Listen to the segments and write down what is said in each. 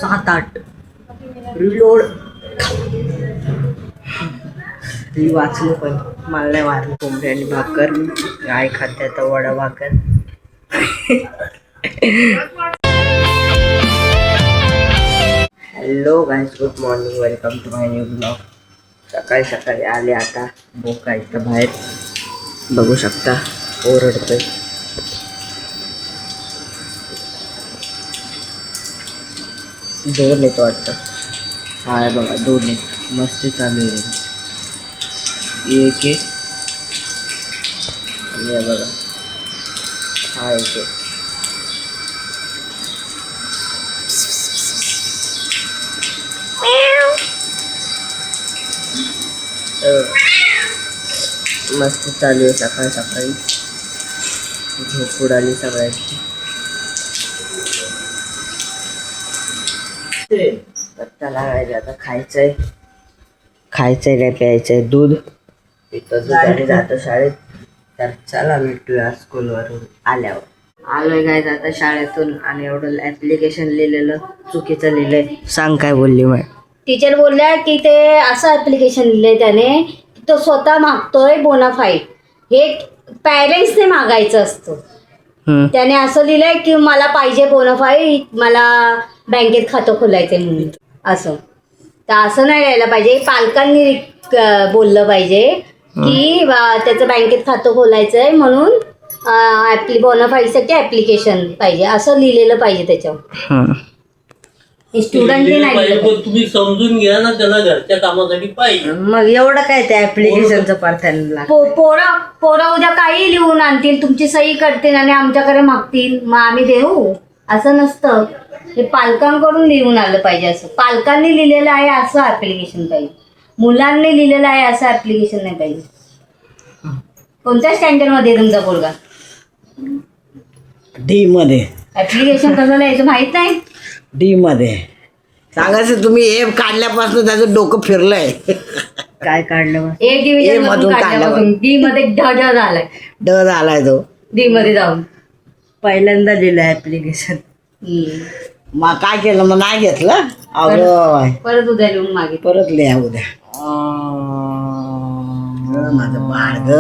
7-8 reload. ती वाचली पण मला नाही मारली. कोंबडी आणि भाकर काय खाते आता वडा भाकर. Hello guys, good morning, welcome to my new blog. सकाळी सकाळी आले आता. बोका इथं बाहेर बघू शकता ओरडतोय. दोन येतो वाटतं. हा बघा दोन आहेत. मस्त चालू आहे. एक आहे आणि हे बघा हा एक आहे. मस्त चालू आहे सकाळी सकाळी. झोप उडाली सगळ्यांची. त्याला आता खायचंय काय प्यायचंय. दूध इथं दुधाने जातं शाळेत. तर चला भेटूया स्कूलवरून आल्यावर. आलोय काय आता शाळेतून आणि एवढं ऍप्लिकेशन लिहिलेलं चुकीचं लिहिलंय. सांग काय बोलली मग. टीचर बोलल्या की ते असं ऍप्लिकेशन लिहिलंय त्याने की तो स्वतः मागतोय बोनाफाईड. हे पॅरेंट्सने मागायचं असतं. त्याने असं लिहिलंय की मला पाहिजे बोनाफाईड, मला बँकेत खातं खोलायचंय म्हणून. असं तर असं नाही लिहायला पाहिजे. पालकांनी बोललं पाहिजे की त्याचं बँकेत खातं खोलायचंय म्हणून बोनाफाईडसाठी ऍप्लिकेशन पाहिजे असं लिहिलेलं पाहिजे त्याच्यावर. स्टुडंटने नाही. तुम्ही समजून घ्या ना, त्याला घरच्या कामासाठी पाहिजे. मग एवढं काय त्या ऍप्लिकेशनचं पार्थायला. पोरं उद्या काही लिहून आणतील, तुमची सही करतील आणि आमच्याकडे मागतील, मग आम्ही देऊ असं नसतं. हे पालकांकडून लिहून आलं पाहिजे. असं पालकांनी लिहिलेलं आहे असं ऍप्लिकेशन पाहिजे. मुलांनी लिहिलेलं आहे असं ऍप्लिकेशन नाही पाहिजे. कोणत्या स्टँडर्ड मध्ये तुमचा पोरगा? डी मध्ये. ऍप्लिकेशन कसं लिहायचं माहित नाही. डी मध्ये सांगायचं. तुम्ही ए काढल्यापासून त्याचं डोकं फिरलंय. काय काढलं? ए डिव्हिजन मधून काढल्यापासून डी मध्ये ढ झालाय. ड झालाय तो. डी मध्ये जाऊन पहिल्यांदा दिलं ऍप्लिकेशन. मग काय केलं? मग नाही घेतलं. अगं परत उद्या लिहून मागे परत लिहा उद्या. माझं बाळ ग.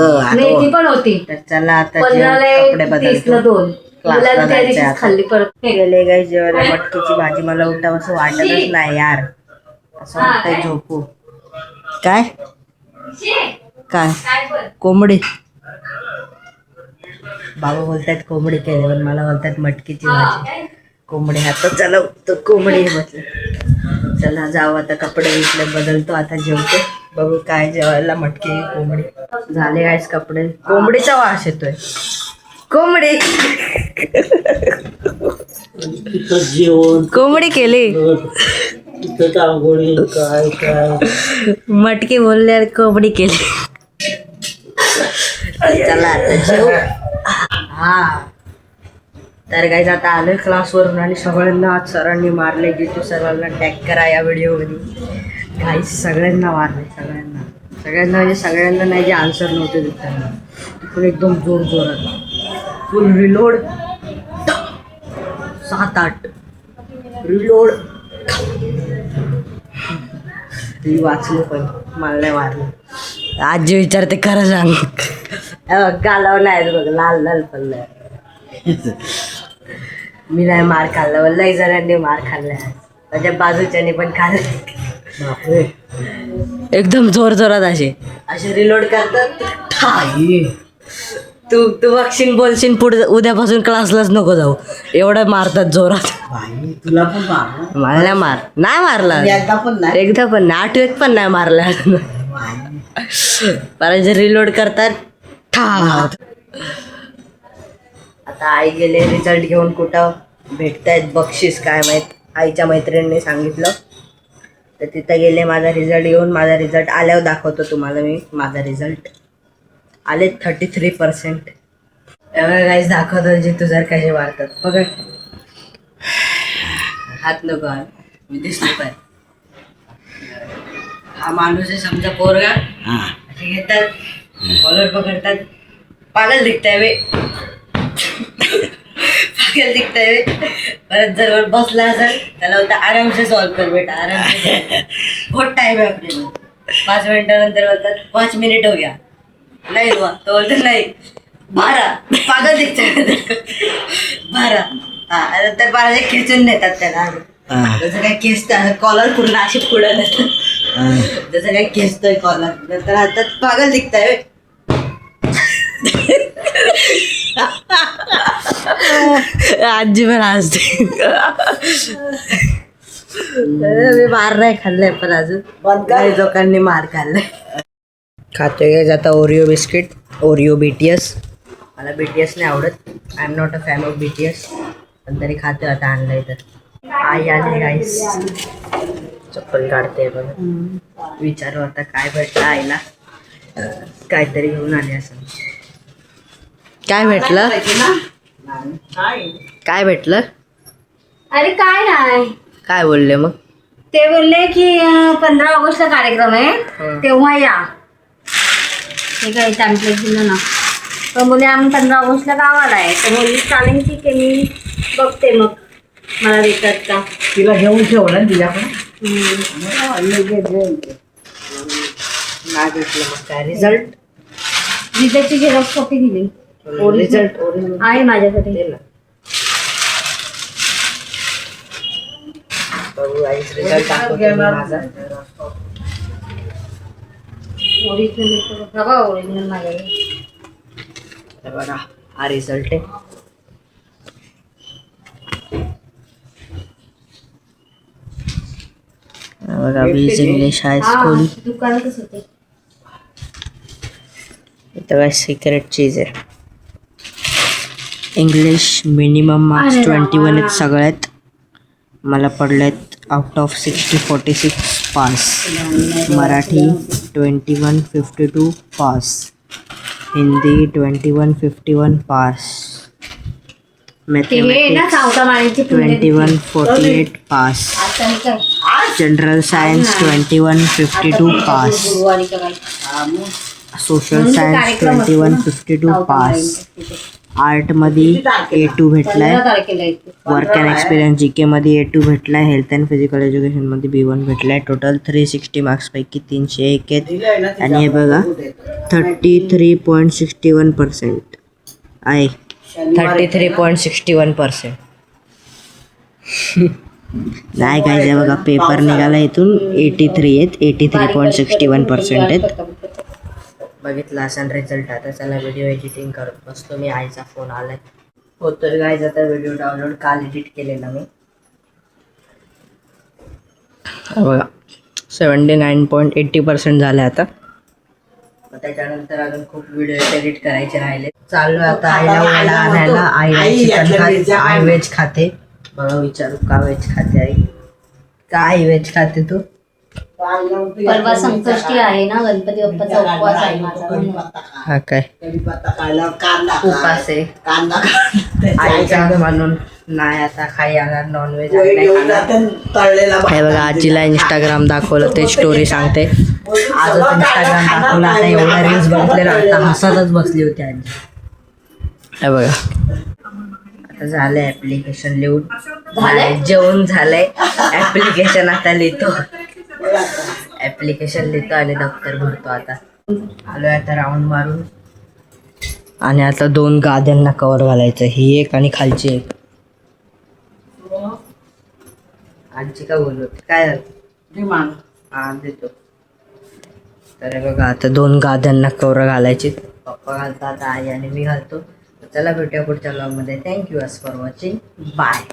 ती पण होती. चला आता 15 कपडे बदलतो. 2 खाल्ली परत गेले गाई जेवायला. मटकीची भाजी मला उठाव असं वाटतच नाही यार. असं वाटतंय झोपू. काय काय कोंबडी. बाबा बोलतायत कोंबडी केली पण मला बोलतायत मटकीची भाजी. कोंबडी हातात चला तर कोंबडी म्हटलं. चला जाऊ आता. कपडे इथले बदलतो. आता जेवतो. बघू काय जेवायला. मटकी कोंबडी झाले गायस कपडे. कोंबडीचा वास येतोय. कोंबडी जेवण कोंबडी केली. काय काय मटकी बोलल्यावर कोंबडी केली. चला आता जेव. हा तर गाईज आता आलोय क्लासवरून आणि सगळ्यांना आज सरांनी मारले. जितू सर्वांना टॅग करा या व्हिडिओमध्ये. गाईज सगळ्यांना मारले. सगळ्यांना म्हणजे सगळ्यांना नाही. जे आन्सर नव्हते देत त्यांना पण एकदम जोरात फुल रिलोड. 7-8 रिलोड. ती वाचली पण मला नाही मारली. आज जे विचारते खरं सांग. गालावर नाही बघ लाल लाल पडलं. मी नाही मार खाल्ला. लई जणांनी मार खाल्लाय. माझ्या बाजूच्याने पण खाल्लं. एकदम जोरात असे रिलोड करतात. तू बघशील बोलशील पुढे उद्यापासून क्लासलाच नको जाऊ. एवढं मारतात जोरात. तुला पण मार. मला नाही मारला. एकदा पण नाही. 8वीत पण नाही मारला. कारण जे रिलोड करतात आता आई गेले रिझल्ट घेऊन. कुठं भेटतायत बक्षीस काय माहीत. आईच्या मैत्रिणीने सांगितलं तर तिथं गेले माझा रिझल्ट घेऊन. माझा रिझल्ट आल्यावर दाखवतो तुम्हाला मी. माझा रिझल्ट आले 33%. एवढं काहीच दाखवतो. जे तू जर कसे मारतात बघा. हात नको आण. मी दिसलो काय. हा माणूस आहे समजा पोरगा. असे घेतात कॉलर पकडतात. पागल दिखताय वे. पागल दिखतंय. परत जर बसला असेल त्याला होता आराम से सॉल्व कर बेटा आराम से. बहुत टाइम है अपने में. 5 मिनिटानंतर बोलतात 5 मिनिट हो गया. नाही हुआ तो बोलतो नाही 12. पागल दिखतंय 12. हा नंतर 12 खेचून नेतात त्याला. जसं काय खेचतात कॉलर पूर्ण अशी पुढे नेतात. जसं काय खेचतोय कॉलर नंतर हातात पागल दिखतंय. आजी पण असते. मी मार नाही खाल्लाय पण अजून काही लोकांनी मार खाल्लाय. खातोय काय आता ओरिओ बिस्किट. Oreo BTS. मला BTS नाही आवडत. I am not a fan of BTS. पण तरी खातोय आता आणलंय तर. आई आली गाईस. चप्पल काढते बघ. विचारू आता काय भेटलं आईला. काहीतरी घेऊन आले असं. काय भेटलं काय भेटलं. अरे काय नाही, काय बोलले मग. ते बोलले की 15 ऑगस्टला कार्यक्रम आहे तेव्हा या. ते काय पॅम्पलेट दिलं ना. तर बोले आम्ही 15 ऑगस्टला गावाला आहे. तर बोलली चालेल ठीक आहे मी बघते मग मला देतात का. तिला घेऊन ठेवलं तिच्याकडे. नाही भेटलं मग काय रिझल्ट. रिझल्टची झेरॉक्स कॉपी दिली. रिझल्ट आहे माझ्यासाठी. रिझल्ट दाखवतो माझा. ओरिजिनल माझ्याकडे. हे बघा हा रिझल्ट आहे. बघा बीज इंग्लिश हायस्कूल. दुकानातच होते. इथं काय सिक्रेट चीज आहे. इंग्लिश मिनिमम मार्क्स 21 आहेत सगळ्यात. मला पडलेत out of 60 46 pass. Marathi 2152 pass. Hindi 2151 pass. Mathematics 2148 pass. General science 2152 pass. Social science 2152 pass. आर्टमध्ये A2 भेटलाय. वर्क अँड एक्सपिरियन्स GK मध्ये A2 भेटलाय. हेल्थ अँड फिजिकल एज्युकेशनमध्ये B1 भेटलाय. टोटल 360 मार्क्सपैकी 301 आहेत. आणि हे बघा 33.61% आहे. 33.61%. नाही काय बघा पेपर निघाला इथून 83 आहेत. 83.61% आहेत. बघितला असेल रिझल्ट. आता चला व्हिडिओ एडिटिंग करत बसतो मी. आईचा फोन आलाय. हो तर गाईज आता व्हिडिओ डाउनलोड काल एडिट केलेला मी. बघा 79.80% झाले आता. त्याच्यानंतर अजून खूप व्हिडिओ एडिट करायचे राहिले. चालू आता आईला वडा आणायला. आई चिकन खाते. आई व्हेज खाते. बघा विचारू का व्हेज खाते आई. काय व्हेज खाते तू. परवा संकष्टी आहे ना. गणपती बाप्पाचा उपवास आहे माझा. हा काय उपास आहे. आईचा म्हणून नाही आता खाई आला नॉनव्हेज. हे बघा आजीला इंस्टाग्राम दाखवलं ते स्टोरी सांगते. आजच इंस्टाग्राम दाखवलं. आता एवढा रील्स बघितले आता हसतच बसली होती आजी. हे बघा आता झालंय ऍप्लिकेशन लिहून. जेवण झालंय. ऍप्लिकेशन आता लिहितो. ऍप्लिकेशन लिहितो आणि दप्तर भरतो. आता आलोय आता राऊंड मारून. आणि आता 2 गाद्यांना कवर घालायचं. ही एक आणि खालची एक. आजी का बोलत काय हा देतो. तर हे बघा आता 2 गाद्यांना कवर घालायची. पप्पा घालतात आई आणि मी घालतो. चला भेटूया पुढच्या व्लॉगमध्ये. Thank you for watching. बाय.